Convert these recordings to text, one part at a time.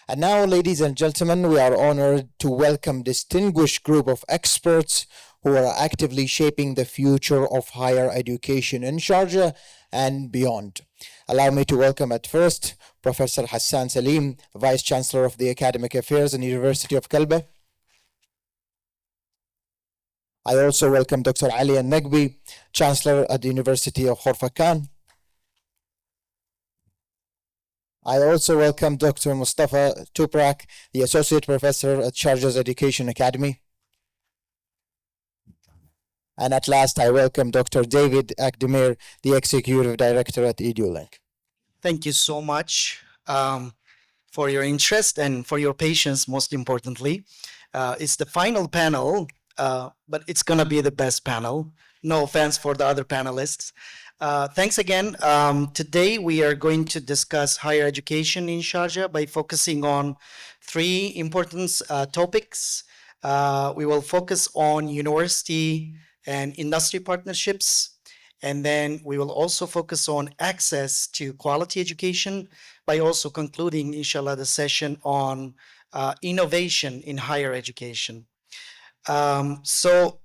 And now, ladies and gentlemen, we are honored to welcome distinguished group of experts who are actively shaping the future of higher education in Sharjah and beyond. Allow me to welcome at first Professor Hassan Selim, Vice Chancellor of the Academic Affairs in the University of Kalba. I also welcome Dr. Ali Naqbi, Chancellor at the University of Khorfakkan. I also welcome Dr. Mustafa Toprak, the Associate Professor at Sharjah's Education Academy. And at last, I welcome Dr. David Akadmir, the Executive Director at EduLink. Thank you so much for your interest and for your patience, most importantly. It's the final panel, but it's going to be the best panel. No offense for the other panelists. Thanks again. Today we are going to discuss higher education in Sharjah by focusing on three important topics. We will focus on university and industry partnerships, and then we will also focus on access to quality education by also concluding, inshallah, the session on innovation in higher education. So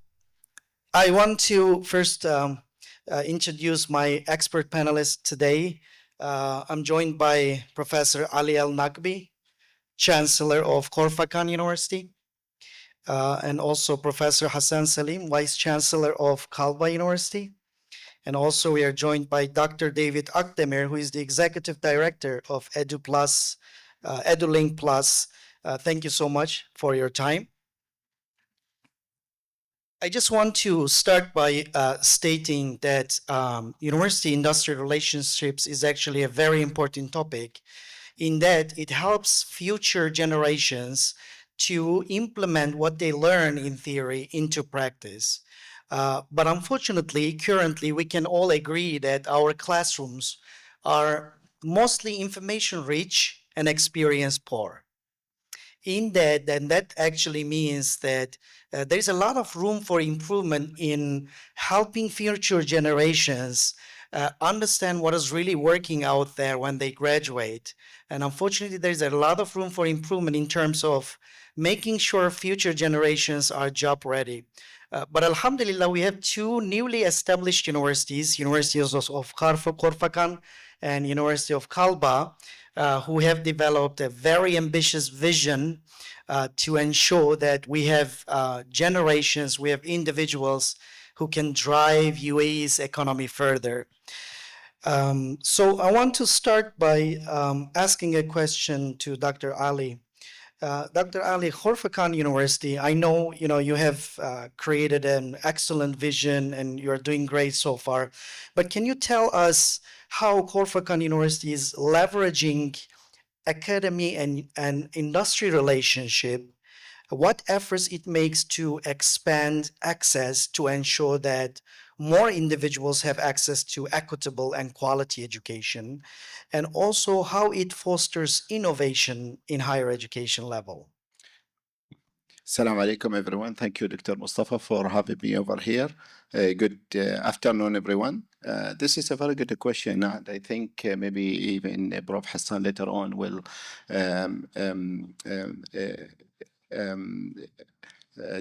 I want to first introduce my expert panelists today. I'm joined by Professor Ali Al-Naqbi, Chancellor of Khorfakkan University, and also Professor Hassan Selim, Vice Chancellor of Kalba University. And also we are joined by Dr. David Akadmir, who is the Executive Director of EduLink Plus. Thank you so much for your time. I just want to start by stating that university-industry relationships is actually a very important topic in that it helps future generations to implement what they learn in theory into practice. But unfortunately, currently, we can all agree that our classrooms are mostly information-rich and experience-poor. In that, and that actually means that there's a lot of room for improvement in helping future generations understand what is really working out there when they graduate. And unfortunately, there's a lot of room for improvement in terms of making sure future generations are job ready. But alhamdulillah, we have two newly established universities, Universities of Khorfakkan and University of Kalba, who have developed a very ambitious vision to ensure that we have generations, we have individuals who can drive UAE's economy further. So I want to start by asking a question to Dr. Ali. Dr. Ali, Khorfakkan University, I know you have created an excellent vision and you're doing great so far, but can you tell us how Khorfakkan University is leveraging academy and industry relationship, what efforts it makes to expand access to ensure that more individuals have access to equitable and quality education, and also how it fosters innovation in higher education level. Assalamu alaikum, everyone. Thank you, Dr. Mustafa, for having me over here. Good afternoon, everyone. This is a very good question, and I think maybe even Prof. Hassan later on will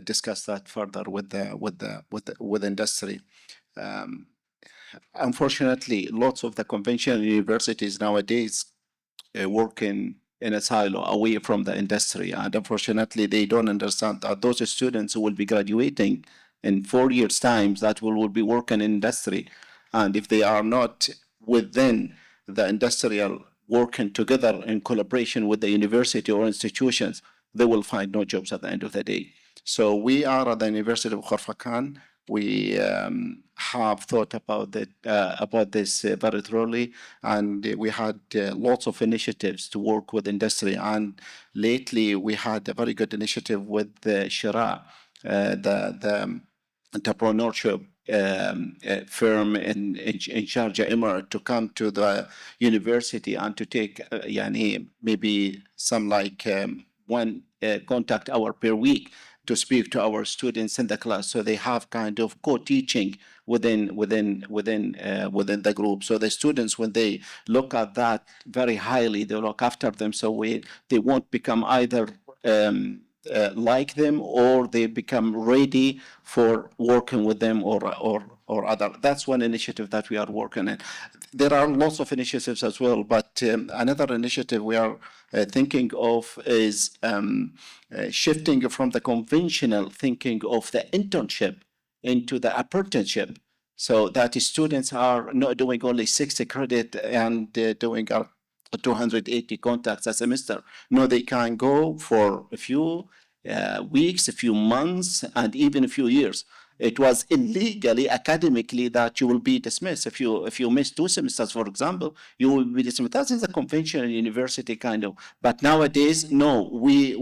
discuss that further with industry. Unfortunately, lots of the conventional universities nowadays working in a silo away from the industry, and unfortunately they don't understand that those students who will be graduating in 4 years' time that will be working in industry, and if they are not within the industrial working together in collaboration with the university or institutions, they will find no jobs at the end of the day. So we are at the University of Khorfakkan. We have thought about this very thoroughly, and we had lots of initiatives to work with industry. And lately, we had a very good initiative with the Shara, the entrepreneurship firm in Sharjah Emirate, to come to the university and to take maybe some like one contact hour per week to speak to our students in the class. So they have kind of co-teaching within the group. So the students, when they look at that very highly, they look after them. So they won't become either like them, or they become ready for working with them, or other. That's one initiative that we are working on. There are lots of initiatives as well, but another initiative we are thinking of is shifting from the conventional thinking of the internship into the apprenticeship, so that students are not doing only 60 credit and doing 280 contacts a semester. No, they can go for a few weeks, a few months, and even a few years. It was illegally, academically, that you will be dismissed. If you miss 2 semesters, for example, you will be dismissed. That is a conventional university kind of. But nowadays, no, we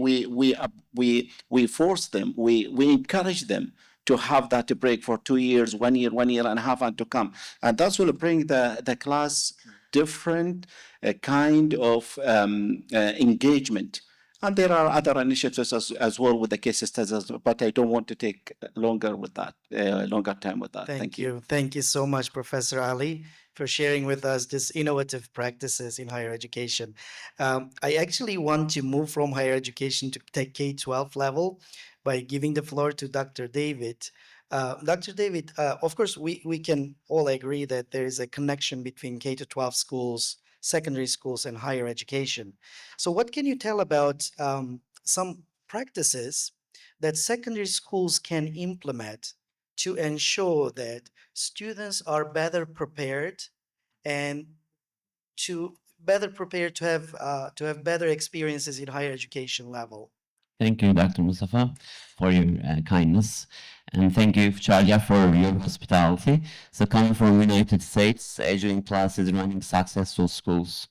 force them, we encourage them to have that break for 2 years, 1 year, 1.5 years, and to come. And that will bring the class different kind of engagement. And there are other initiatives as well with the case studies, but I don't want to take longer time with that. Thank you. Thank you so much, Professor Ali, for sharing with us these innovative practices in higher education. I actually want to move from higher education to K-12 level by giving the floor to Dr. David. Dr. David, of course, we can all agree that there is a connection between K-12 schools, secondary schools, and higher education. So what can you tell about some practices that secondary schools can implement to ensure that students are better prepared and to have better experiences in higher education level? Thank you, Dr. Mustafa, for your kindness. And thank you, Sharjah, for your hospitality. So coming from United States, EduLink Plus is running successful schools.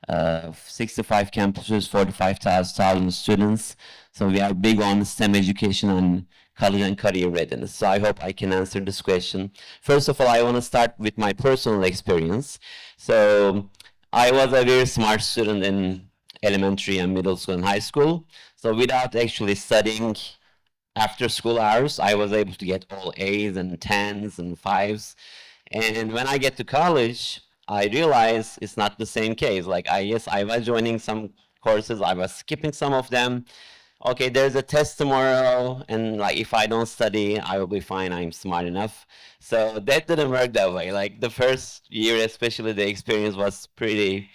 65 campuses, 45,000 students. So we are big on STEM education and college and career readiness. So I hope I can answer this question. First of all, I want to start with my personal experience. So I was a very smart student in elementary and middle school and high school. So without actually studying after school hours, I was able to get all A's and 10s and 5s. And when I get to college, I realized it's not the same case. Like, yes, I was joining some courses, I was skipping some of them. Okay, there's a test tomorrow, and like if I don't study, I will be fine, I'm smart enough. So that didn't work that way. Like the first year, especially, the experience was pretty,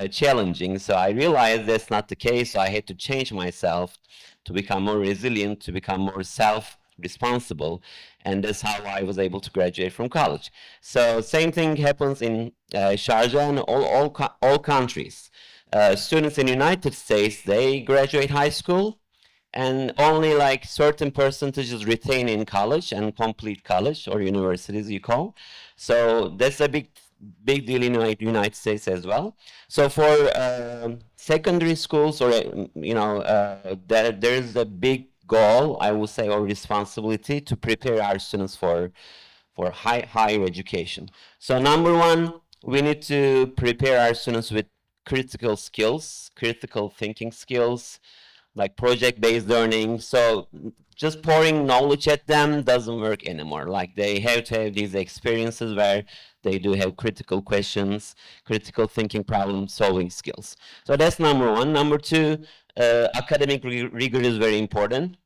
challenging. So I realized that's not the case. So I had to change myself to become more resilient, to become more self-responsible, and that's how I was able to graduate from college. So same thing happens in Sharjah and all countries. Students in the United States, they graduate high school, and only like certain percentages retain in college and complete college or universities, you call. So that's a big deal in the United States as well. So for secondary schools, or there is a big goal, I would say, or responsibility to prepare our students for higher education. So number one, we need to prepare our students with critical skills, critical thinking skills, like project-based learning. So just pouring knowledge at them doesn't work anymore. Like they have to have these experiences where they do have critical questions, critical thinking, problem-solving skills. So that's number one. Number two, academic rigor is very important.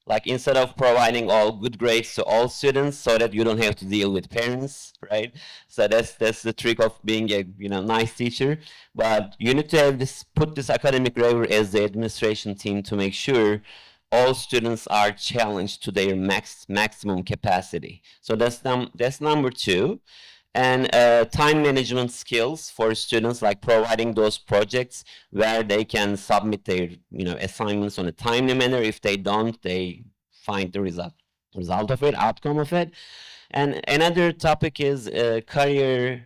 Like instead of providing all good grades to all students so that you don't have to deal with parents, right? So that's the trick of being a nice teacher. But you need to have put this academic rigor as the administration team to make sure all students are challenged to their maximum capacity. So that's number two. And time management skills for students, like providing those projects where they can submit their assignments on a timely manner. If they don't, they find the result of it, outcome of it. And another topic is career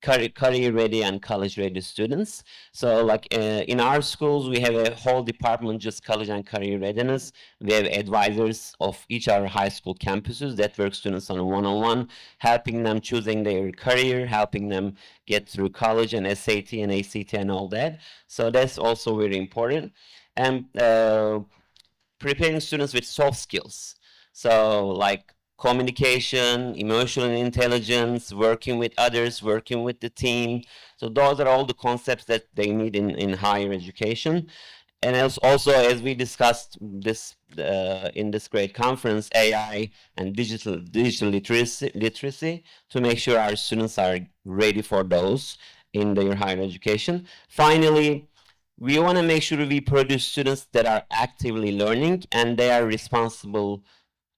ready and college ready students. So like in our schools, we have a whole department just college and career readiness. We have advisors of each our high school campuses that work students on a one-on-one, helping them choosing their career, helping them get through college and SAT and ACT and all that. So that's also very important. And preparing students with soft skills. So like communication, emotional intelligence, working with others, working with the team. So those are all the concepts that they need in higher education. And also, as we discussed this in this great conference, AI and digital literacy to make sure our students are ready for those in their higher education. Finally, we want to make sure we produce students that are actively learning and they are responsible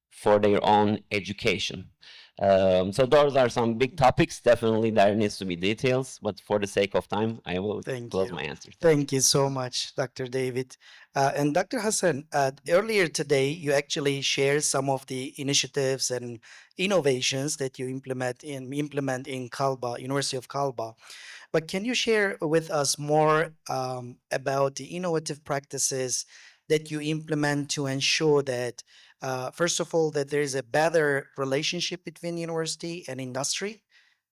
for their own education. So those are some big topics. Definitely there needs to be details, but for the sake of time, I will close my answer. Thank you so much, Dr. David. And Dr. Hassan, earlier today, you actually shared some of the initiatives and innovations that you implement in Kalba, University of Kalba. But can you share with us more about the innovative practices that you implement to ensure that, first of all, that there is a better relationship between university and industry,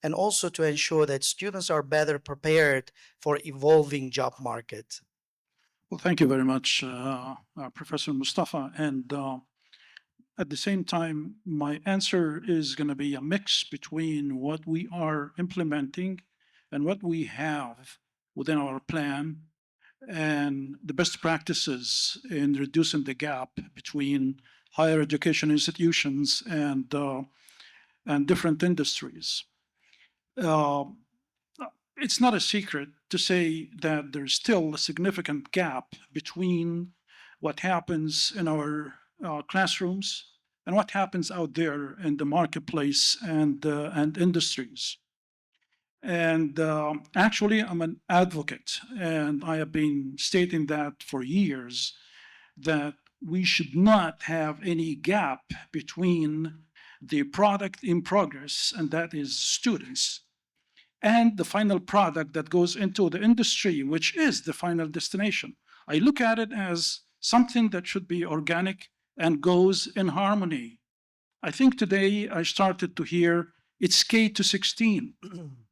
and also to ensure that students are better prepared for evolving job market? Well, thank you very much, Professor Mustafa. And at the same time, my answer is going to be a mix between what we are implementing and what we have within our plan and the best practices in reducing the gap between higher education institutions and different industries. It's not a secret to say that there's still a significant gap between what happens in our classrooms and what happens out there in the marketplace and industries. And actually, I'm an advocate, and I have been stating that for years, that we should not have any gap between the product in progress, and that is students, and the final product that goes into the industry, which is the final destination. I look at it as something that should be organic and goes in harmony. I think today I started to hear it's K to 16.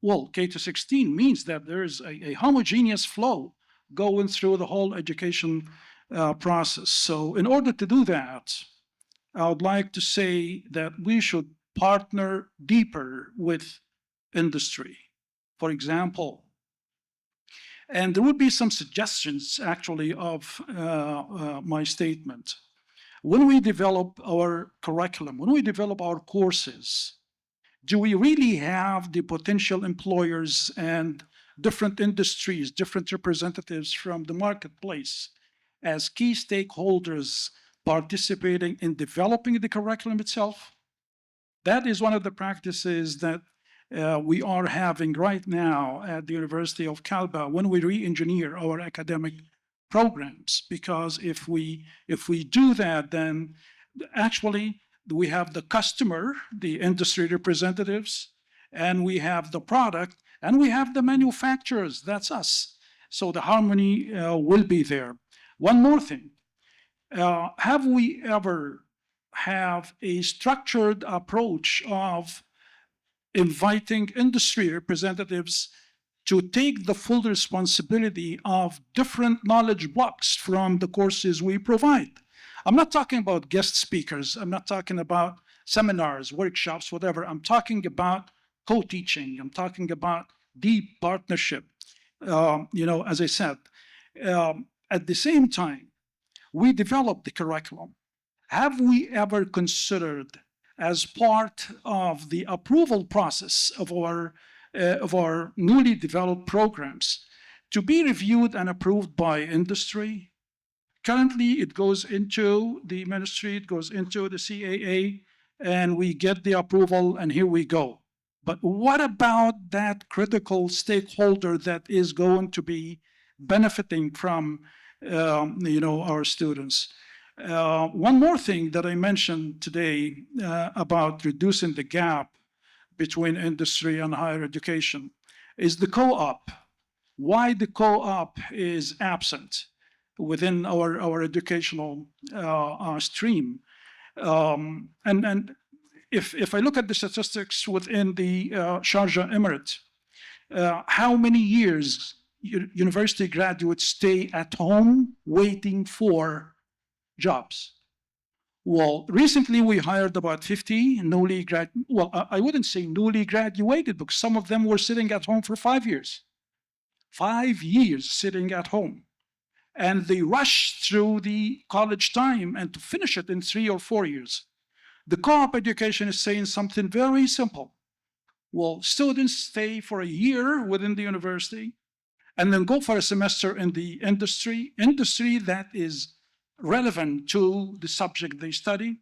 Well, K to 16 means that there is a homogeneous flow going through the whole education process. So in order to do that, I would like to say that we should partner deeper with industry, for example. And there would be some suggestions, actually, of my statement. When we develop our curriculum, when we develop our courses, do we really have the potential employers and different industries, different representatives from the marketplace as key stakeholders participating in developing the curriculum itself? That is one of the practices that we are having right now at the University of Kalba when we re-engineer our academic programs. Because if we do that, then actually we have the customer, the industry representatives, and we have the product, and we have the manufacturers. That's us. So the harmony will be there. One more thing. Have we ever have a structured approach of inviting industry representatives to take the full responsibility of different knowledge blocks from the courses we provide? I'm not talking about guest speakers. I'm not talking about seminars, workshops, whatever. I'm talking about co-teaching. I'm talking about deep partnership. As I said, at the same time, we develop the curriculum. Have we ever considered, as part of the approval process of our newly developed programs, to be reviewed and approved by industry? Currently, it goes into the ministry, it goes into the CAA, and we get the approval, and here we go. But what about that critical stakeholder that is going to be benefiting from our students? One more thing that I mentioned today about reducing the gap between industry and higher education is the co-op. Why the co-op is absent within our educational stream. And if I look at the statistics within the Sharjah Emirate, how many years university graduates stay at home waiting for jobs. Well, recently we hired about 50 newly I wouldn't say newly graduated, because some of them were sitting at home for 5 years. 5 years sitting at home. And they rushed through the college time and to finish it in 3 or 4 years. The co-op education is saying something very simple. Well, students stay for a year within the university and then go for a semester in the industry that is relevant to the subject they study,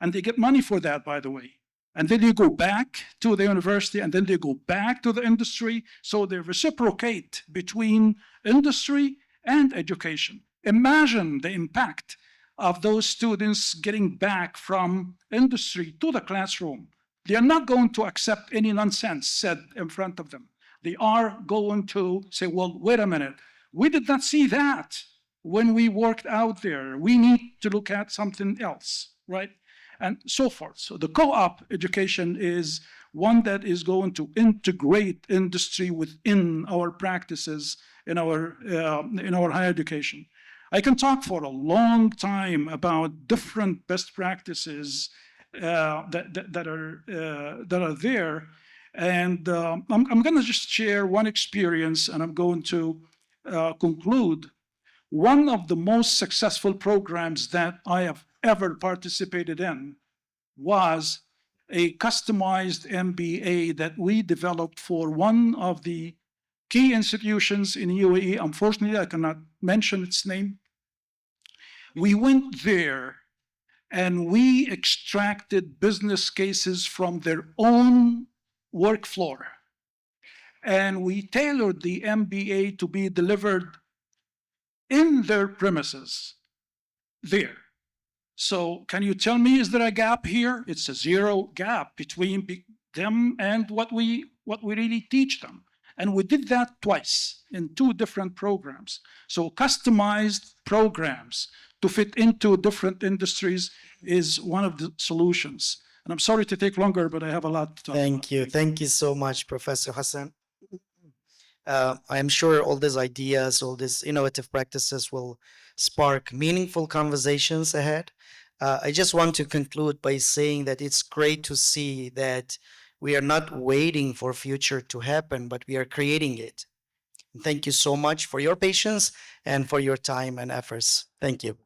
and they get money for that, by the way. And then they go back to the university, and then they go back to the industry, so they reciprocate between industry and education. Imagine the impact of those students getting back from industry to the classroom. They are not going to accept any nonsense said in front of them. They are going to say, well, wait a minute, we did not see that when we worked out there. We need to look at something else, right? And so forth. So the co-op education is one that is going to integrate industry within our practices in our higher education. I can talk for a long time about different best practices that are there, and I'm going to just share one experience, and I'm going to conclude. One of the most successful programs that I have ever participated in was a customized MBA that we developed for one of the key institutions in UAE. Unfortunately, I cannot mention its name. We went there and we extracted business cases from their own work floor. And we tailored the MBA to be delivered in their premises there. So can you tell me, is there a gap here? It's a zero gap between them and what we really teach them. And we did that twice in 2 different programs. So customized programs to fit into different industries is one of the solutions. And I'm sorry to take longer, but I have a lot to talk about. Thank you. Thank you so much, Professor Hassan. I'm sure all these ideas, all these innovative practices will spark meaningful conversations ahead. I just want to conclude by saying that it's great to see that we are not waiting for future to happen, but we are creating it. Thank you so much for your patience and for your time and efforts. Thank you.